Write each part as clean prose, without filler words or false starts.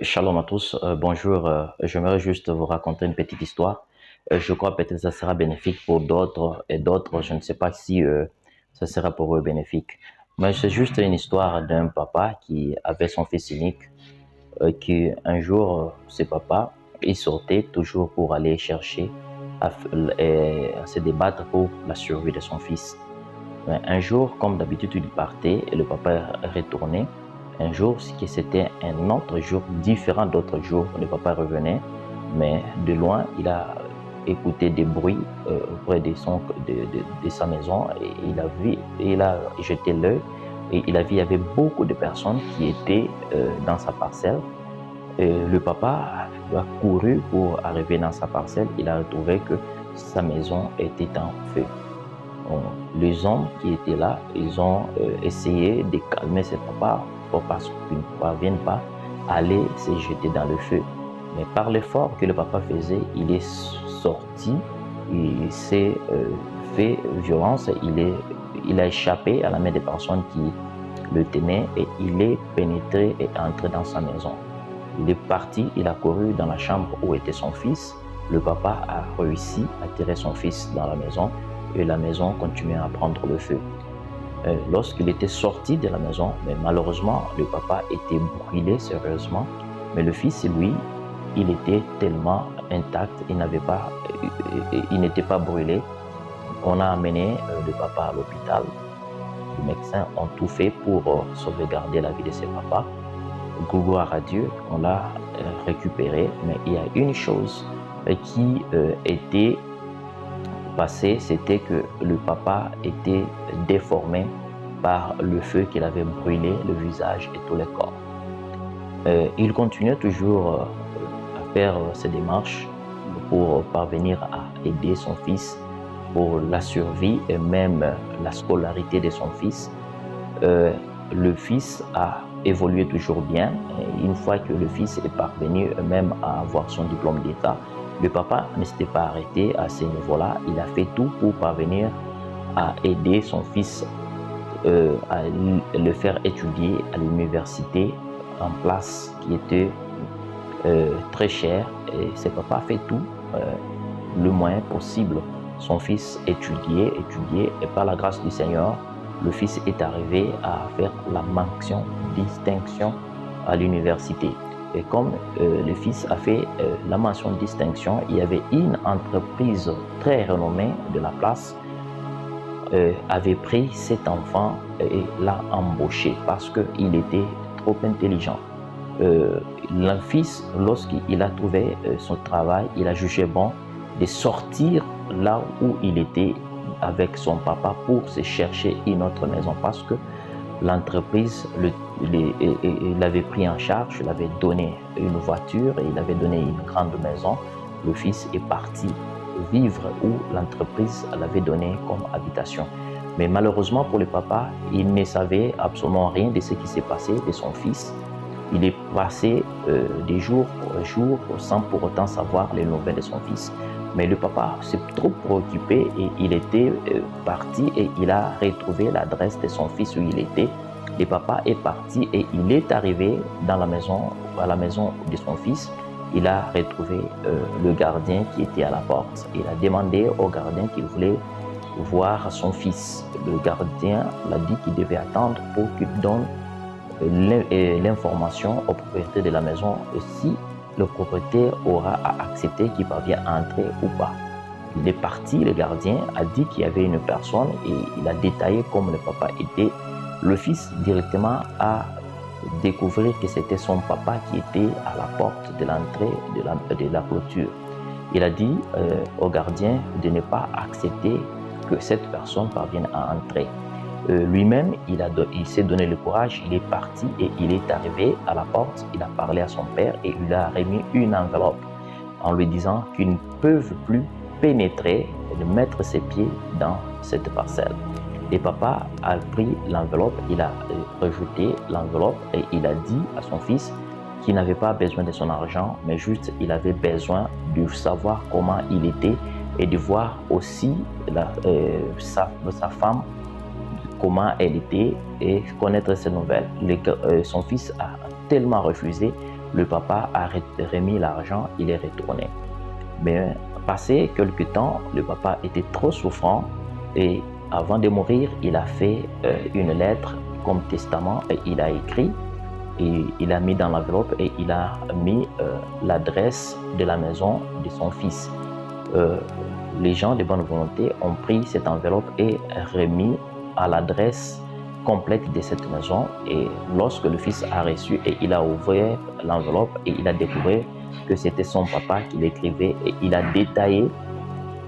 Shalom à tous, bonjour. J'aimerais juste vous raconter une petite histoire. Je crois peut-être que ça sera bénéfique pour d'autres et d'autres. Je ne sais pas si ça sera pour eux bénéfique. Mais c'est juste une histoire d'un papa qui avait son fils unique, qui un jour, ce papa, il sortait toujours pour aller chercher à se débattre pour la survie de son fils. Mais un jour, comme d'habitude, il partait et le papa retournait. Un jour, c'était un autre jour différent d'autres jours. Le papa revenait, mais de loin, il a écouté des bruits auprès de sa maison et il a jeté l'œil et il a vu qu'il y avait beaucoup de personnes qui étaient dans sa parcelle. Et le papa a couru pour arriver dans sa parcelle. Il a retrouvé que sa maison était en feu. Les hommes qui étaient là, ils ont essayé de calmer ce papa parce qu'il ne parvienne pas à aller se jeter dans le feu. Mais par l'effort que le papa faisait, il est sorti, il s'est fait violence, il a échappé à la main des personnes qui le tenaient et il est pénétré et entré dans sa maison. Il est parti, il a couru dans la chambre où était son fils. Le papa a réussi à tirer son fils dans la maison et la maison continuait à prendre le feu. Lorsqu'il était sorti de la maison, mais malheureusement, le papa était brûlé sérieusement, mais le fils, lui, il était tellement intact, il n'était pas brûlé. On a amené le papa à l'hôpital. Les médecins ont tout fait pour sauvegarder la vie de ce papa. Gloire à Dieu, on l'a récupéré, mais il y a une chose qui était passé, c'était que le papa était déformé par le feu qu'il avait brûlé le visage et tout le corps. Il continuait toujours à faire ses démarches pour parvenir à aider son fils pour la survie et même la scolarité de son fils. Le fils a évolué toujours bien. Et une fois que le fils est parvenu même à avoir son diplôme d'État, le papa ne s'était pas arrêté à ce niveau-là. Il a fait tout pour parvenir à aider son fils à le faire étudier à l'université en place qui était très chère. Et ce papa a fait tout le moins possible. Son fils étudiait et par la grâce du Seigneur, le fils est arrivé à faire la mention distinction à l'université. Et comme le fils a fait la mention de distinction, il y avait une entreprise très renommée de la place avait pris cet enfant et l'a embauché parce qu'il était trop intelligent. Le fils, lorsqu'il a trouvé son travail, il a jugé bon de sortir là où il était avec son papa pour se chercher une autre maison parce que l'entreprise l'avait pris en charge, il avait donné une voiture et il avait donné une grande maison. Le fils est parti vivre où l'entreprise l'avait donné comme habitation. Mais malheureusement pour le papa, il ne savait absolument rien de ce qui s'est passé de son fils. Il est passé des jours sans pour autant savoir les nouvelles de son fils. Mais le papa s'est trop préoccupé et il était parti et il a retrouvé l'adresse de son fils où il était. Le papa est parti et il est arrivé à la maison de son fils. Il a retrouvé le gardien qui était à la porte. Il a demandé au gardien qu'il voulait voir son fils. Le gardien l'a dit qu'il devait attendre pour qu'il donne l'information au propriétaire de la maison si le propriétaire aura accepté qu'il parvient à entrer ou pas. Il est parti, le gardien a dit qu'il y avait une personne et il a détaillé comment le papa était. Le fils directement a découvert que c'était son papa qui était à la porte de l'entrée de la clôture. Il a dit au gardien de ne pas accepter que cette personne parvienne à entrer. Lui-même, il s'est donné le courage, il est parti et il est arrivé à la porte, il a parlé à son père et il a remis une enveloppe en lui disant qu'ils ne peuvent plus pénétrer et de mettre ses pieds dans cette parcelle. Et papa a pris l'enveloppe, il a rejeté l'enveloppe et il a dit à son fils qu'il n'avait pas besoin de son argent, mais juste il avait besoin de savoir comment il était et de voir aussi sa femme, comment elle était et connaître ses nouvelles. Son fils a tellement refusé. le papa a remis l'argent, il est retourné. Mais passé quelques temps, le papa était trop souffrant et avant de mourir, il a fait une lettre comme testament et il a écrit et il a mis dans l'enveloppe et il a mis l'adresse de la maison de son fils. Les gens de bonne volonté ont pris cette enveloppe et remis à l'adresse complète de cette maison. Et lorsque le fils a reçu et il a ouvert l'enveloppe et il a découvert que c'était son papa qui l'écrivait et il a détaillé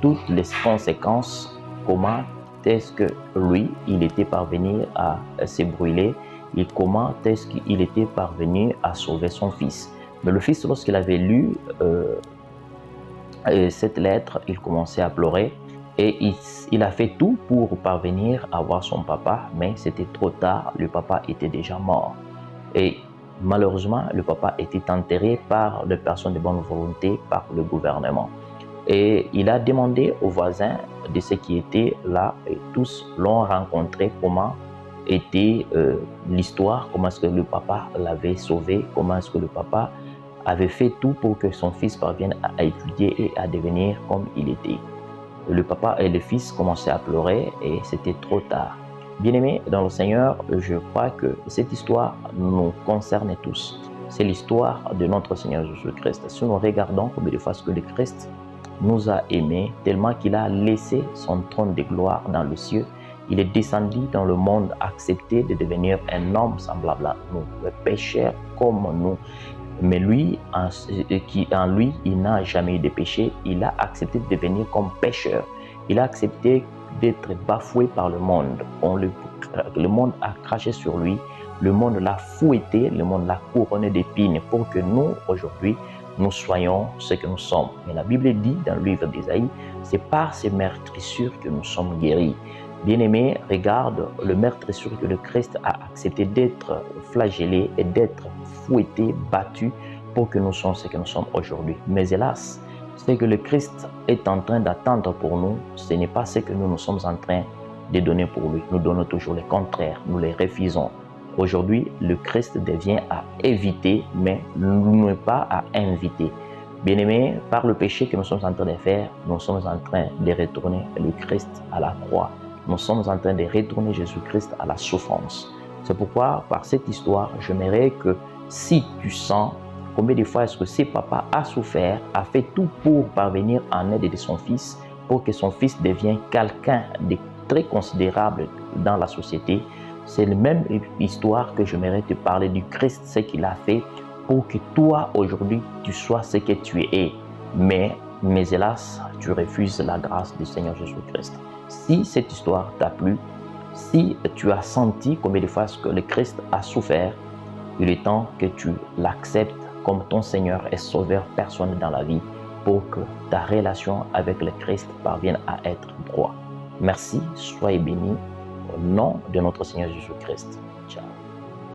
toutes les conséquences, comment est-ce que lui, il était parvenu à se brûler et comment est-ce qu'il était parvenu à sauver son fils. Mais le fils, lorsqu'il avait lu cette lettre, il commençait à pleurer et il a fait tout pour parvenir à voir son papa, mais c'était trop tard, le papa était déjà mort. Et malheureusement, le papa était enterré par des personnes de bonne volonté, par le gouvernement. Et il a demandé aux voisins de ceux qui étaient là, et tous l'ont rencontré, comment était l'histoire, comment est-ce que le papa l'avait sauvé, comment est-ce que le papa avait fait tout pour que son fils parvienne à étudier et à devenir comme il était. Le papa et le fils commençaient à pleurer et c'était trop tard. Bien-aimés dans le Seigneur, je crois que cette histoire nous concerne tous. C'est l'histoire de notre Seigneur Jésus-Christ. Si nous regardons combien de fois ce que le Christ nous a aimés, tellement qu'il a laissé son trône de gloire dans le ciel, il est descendu dans le monde, accepté de devenir un homme semblable à nous, le pécheur comme nous. Mais lui, en lui, il n'a jamais eu de péché. Il a accepté de devenir comme pécheur. Il a accepté d'être bafoué par le monde. Le monde a craché sur lui. Le monde l'a fouetté. Le monde l'a couronné d'épines pour que nous, aujourd'hui, nous soyons ce que nous sommes. Mais la Bible dit dans le livre d'Ésaïe, c'est par ces meurtrissures que nous sommes guéris. Bien-aimé, regarde le meurtrissure que le Christ a accepté d'être flagellé et d'être fouetté, battu pour que nous soyons ce que nous sommes aujourd'hui. Mais hélas, ce que le Christ est en train d'attendre pour nous, ce n'est pas ce que nous sommes en train de donner pour lui. Nous donnons toujours le contraire, nous les refusons. Aujourd'hui, le Christ devient à éviter, mais non pas à inviter. Bien-aimés, par le péché que nous sommes en train de faire, nous sommes en train de retourner le Christ à la croix. Nous sommes en train de retourner Jésus-Christ à la souffrance. C'est pourquoi, par cette histoire, j'aimerais que si tu sens combien de fois est-ce que ce papa a souffert, a fait tout pour parvenir en aide de son fils, pour que son fils devienne quelqu'un de très considérable dans la société, c'est la même histoire que j'aimerais te parler du Christ, ce qu'il a fait pour que toi, aujourd'hui, tu sois ce que tu es. Mais hélas, tu refuses la grâce du Seigneur Jésus-Christ. Si cette histoire t'a plu, si tu as senti combien de fois que le Christ a souffert, il est temps que tu l'acceptes comme ton Seigneur et Sauveur personnel dans la vie pour que ta relation avec le Christ parvienne à être droite. Merci, soyez bénis au nom de notre Seigneur Jésus-Christ. Ciao.